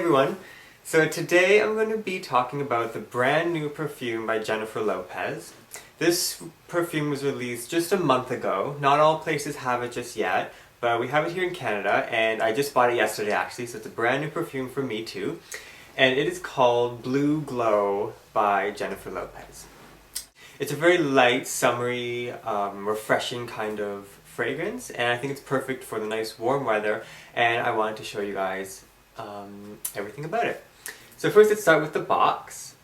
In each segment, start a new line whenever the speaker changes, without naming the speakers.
everyone. So today I'm going to be talking about the brand new perfume by Jennifer Lopez. This perfume was released just a month ago. Not all places have it just yet, but we have it here in Canada and I just bought it yesterday actually, so it's a brand new perfume for me too. And it is called Blue Glow by Jennifer Lopez. It's a very light, summery, refreshing kind of fragrance, and I think it's perfect for the nice warm weather, and I wanted to show you guys everything about it. So first let's start with the box.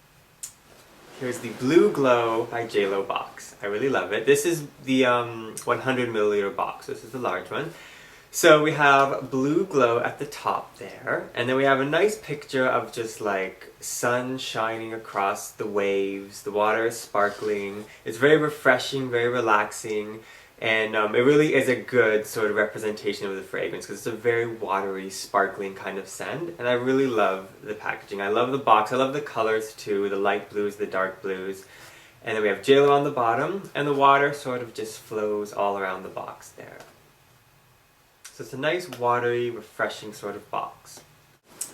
Here's the Blue Glow by JLo box. I really love it. This is the 100 milliliter box. This is the large one. So we have Blue Glow at the top there, and then we have a nice picture of just like sun shining across the waves. The water is sparkling. It's very refreshing, very relaxing, and it really is a good sort of representation of the fragrance because it's a very watery, sparkling kind of scent, and I really love the packaging. I love the box. I love the colors too, the light blues, the dark blues. And then we have JLo on the bottom, and the water sort of just flows all around the box there. So it's a nice watery, refreshing sort of box.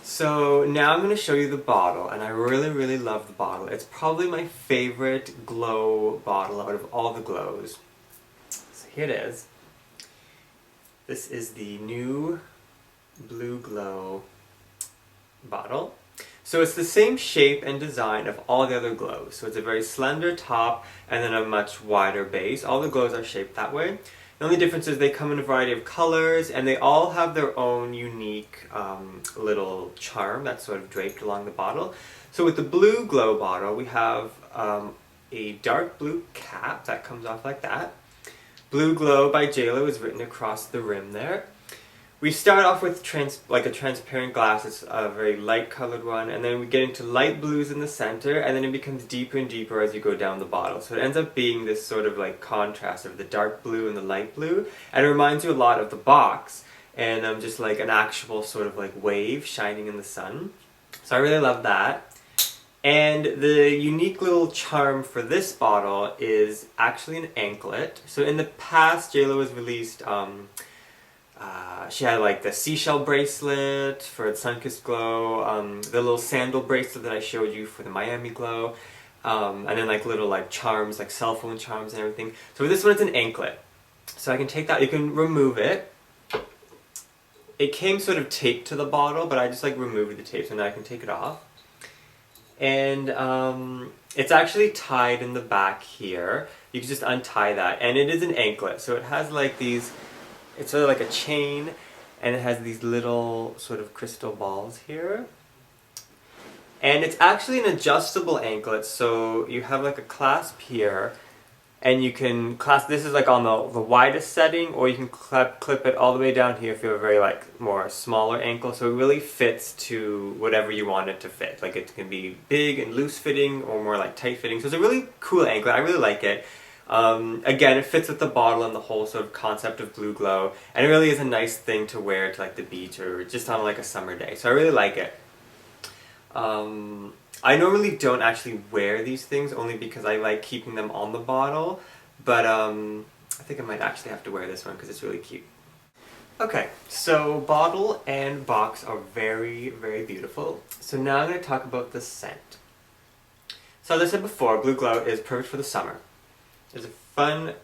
So now I'm going to show you the bottle, and I really love the bottle. It's probably my favorite glow bottle out of all the glows. So here it is. This is the new Blue Glow bottle. So it's the same shape and design of all the other glows. So it's a very slender top and then a much wider base. All the glows are shaped that way. The only difference is they come in a variety of colors, and they all have their own unique little charm that's sort of draped along the bottle. So with the Blue Glow bottle, we have a dark blue cap that comes off like that. Blue Glow by JLo is written across the rim there. We start off with like a transparent glass. It's a very light colored one, and then we get into light blues in the center, and then it becomes deeper and deeper as you go down the bottle. So it ends up being this sort of like contrast of the dark blue and the light blue, and it reminds you a lot of the box, and just like an actual sort of like wave shining in the sun. So I really love that. And the unique little charm for this bottle is actually an anklet. So in the past, JLo has released she had like the seashell bracelet for the Sunkissed Glow, the little sandal bracelet that I showed you for the Miami Glow, and then like little like charms, like cell phone charms and everything. So with this one it's an anklet. So I can take that, you can remove it. It came sort of taped to the bottle, but I just like removed the tape, so now I can take it off. And it's actually tied in the back here. You can just untie that, and it is an anklet, so it has like these. It's sort of like a chain, and it has these little sort of crystal balls here. And it's actually an adjustable anklet, so you have like a clasp here, and you can clasp, this is like on the widest setting, or you can clip it all the way down here if you have a very like more smaller ankle, so it really fits to whatever you want it to fit. Like it can be big and loose fitting, or more like tight fitting, so it's a really cool anklet. I really like it. Again, it fits with the bottle and the whole sort of concept of Blue Glow, and it really is a nice thing to wear to like the beach or just on like a summer day, so I really like it. I normally don't actually wear these things only because I like keeping them on the bottle, but I think I might actually have to wear this one because it's really cute. Okay, so bottle and box are very beautiful. So now I'm going to talk about the scent. So as I said before, Blue Glow is perfect for the summer. It's a fun,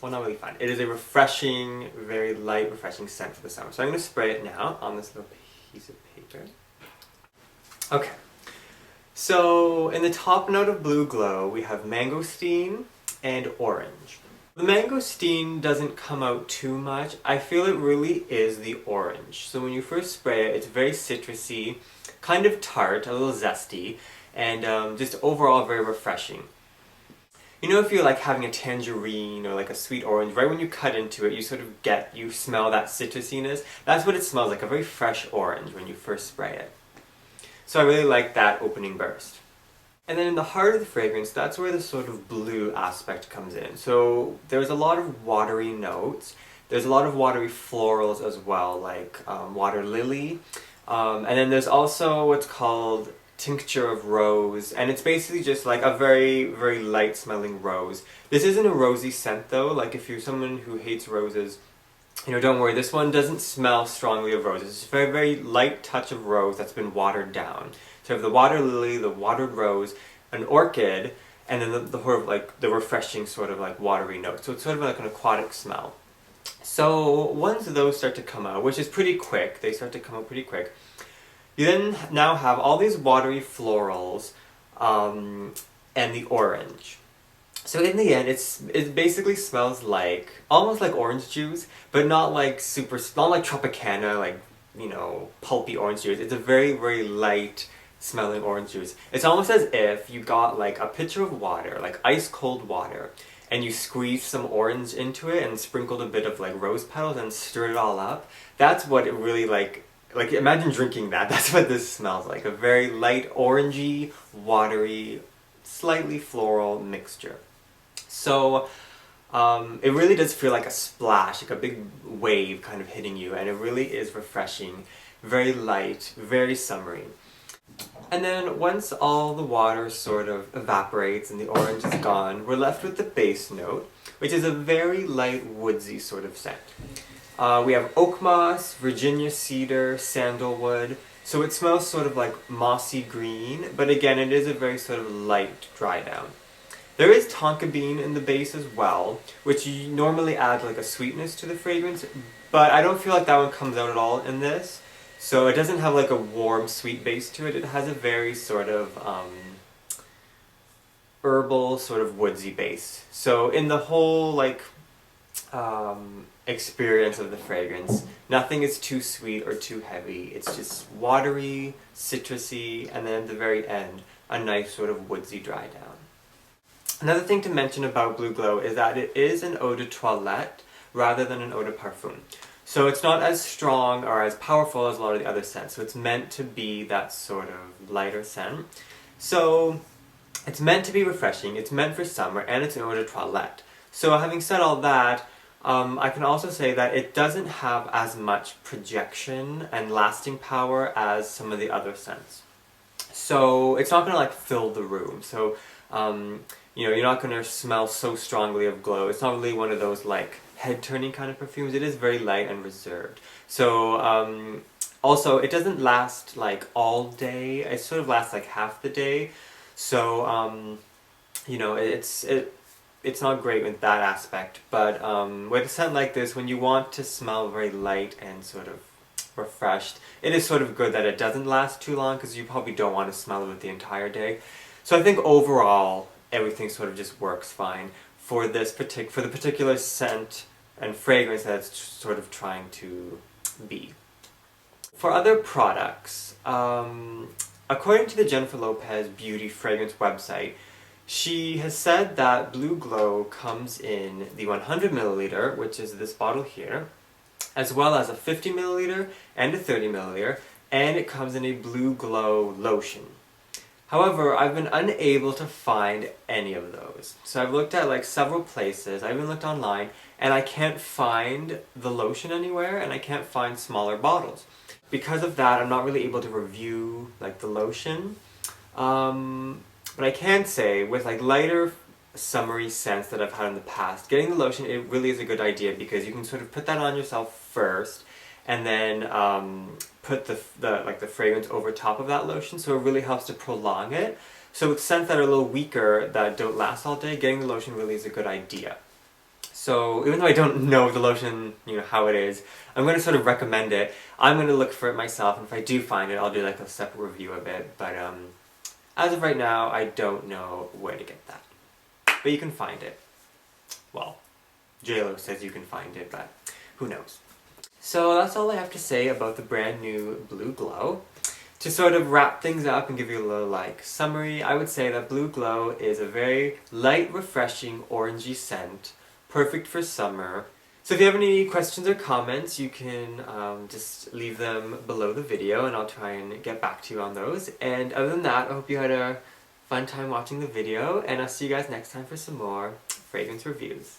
well not really fun, it is a refreshing, very light, refreshing scent for the summer. So I'm going to spray it now on this little piece of paper. Okay, so in the top note of Blue Glow we have mangosteen and orange. The mangosteen doesn't come out too much. I feel it really is the orange. So when you first spray it, it's very citrusy, kind of tart, a little zesty, and just overall very refreshing. You know, if you're like having a tangerine or like a sweet orange, right when you cut into it, you smell that citrusiness. That's what it smells like, a very fresh orange when you first spray it. So I really like that opening burst. And then in the heart of the fragrance, that's where the sort of blue aspect comes in. So there's a lot of watery notes. There's a lot of watery florals as well, like water lily. And then there's also what's called tincture of rose, and it's basically just like a very light smelling rose. This isn't a rosy scent though, like if you're someone who hates roses, don't worry, this one doesn't smell strongly of roses. It's a very, very light touch of rose that's been watered down. So you have the water lily, the watered rose, an orchid, and then the sort of like the refreshing sort of like watery note. So it's sort of like an aquatic smell. So once those start to come out, which is pretty quick, they start to come out pretty quick, you then now have all these watery florals and the orange. So in the end, it basically smells like, almost like orange juice, but not like not like Tropicana, like, pulpy orange juice. It's a very, very light smelling orange juice. It's almost as if you got like a pitcher of water, like ice cold water, and you squeezed some orange into it and sprinkled a bit of like rose petals and stirred it all up. That's what it really like imagine drinking that. That's what this smells like. A very light orangey, watery, slightly floral mixture. So it really does feel like a splash, like a big wave kind of hitting you, and it really is refreshing, very light, very summery. And then once all the water sort of evaporates and the orange is gone, we're left with the base note, which is a very light woodsy sort of scent. We have oak moss, Virginia cedar, sandalwood, so it smells sort of like mossy green, but again it is a very sort of light dry down. There is tonka bean in the base as well, which normally adds like a sweetness to the fragrance, but I don't feel like that one comes out at all in this. So it doesn't have like a warm sweet base to it. It has a very sort of herbal, sort of woodsy base. So in the whole like experience of the fragrance, nothing is too sweet or too heavy. It's just watery, citrusy, and then at the very end, a nice sort of woodsy dry down. Another thing to mention about Blue Glow is that it is an eau de toilette rather than an eau de parfum. So it's not as strong or as powerful as a lot of the other scents. So it's meant to be that sort of lighter scent. So it's meant to be refreshing, it's meant for summer, and it's an eau de toilette. So having said all that, I can also say that it doesn't have as much projection and lasting power as some of the other scents. So it's not going to like fill the room. So you're not going to smell so strongly of glow. It's not really one of those like head-turning kind of perfumes. It is very light and reserved. So also it doesn't last like all day. It sort of lasts like half the day. So it's not great with that aspect. But with a scent like this, when you want to smell very light and sort of refreshed, it is sort of good that it doesn't last too long, because you probably don't want to smell it the entire day. So I think overall everything sort of just works fine for this for the particular scent and fragrance that it's sort of trying to be. For other products, according to the Jennifer Lopez Beauty Fragrance website, she has said that Blue Glow comes in the 100 milliliter, which is this bottle here, as well as a 50 milliliter and a 30 milliliter, and it comes in a Blue Glow lotion. However, I've been unable to find any of those. So I've looked at like several places, I even looked online, and I can't find the lotion anywhere, and I can't find smaller bottles. Because of that, I'm not really able to review like the lotion. But I can say, with like lighter summery scents that I've had in the past, getting the lotion, it really is a good idea, because you can sort of put that on yourself first, and then put the fragrance over top of that lotion, so it really helps to prolong it. So with scents that are a little weaker, that don't last all day, getting the lotion really is a good idea. So even though I don't know the lotion, how it is, I'm going to sort of recommend it. I'm going to look for it myself, and if I do find it, I'll do like a separate review of it. But as of right now, I don't know where to get that. But you can find it. Well, JLo says you can find it, but who knows. So that's all I have to say about the brand new Blue Glow. To sort of wrap things up and give you a little like summary, I would say that Blue Glow is a very light, refreshing, orangey scent, perfect for summer. So if you have any questions or comments, you can just leave them below the video, and I'll try and get back to you on those. And other than that, I hope you had a fun time watching the video, and I'll see you guys next time for some more fragrance reviews.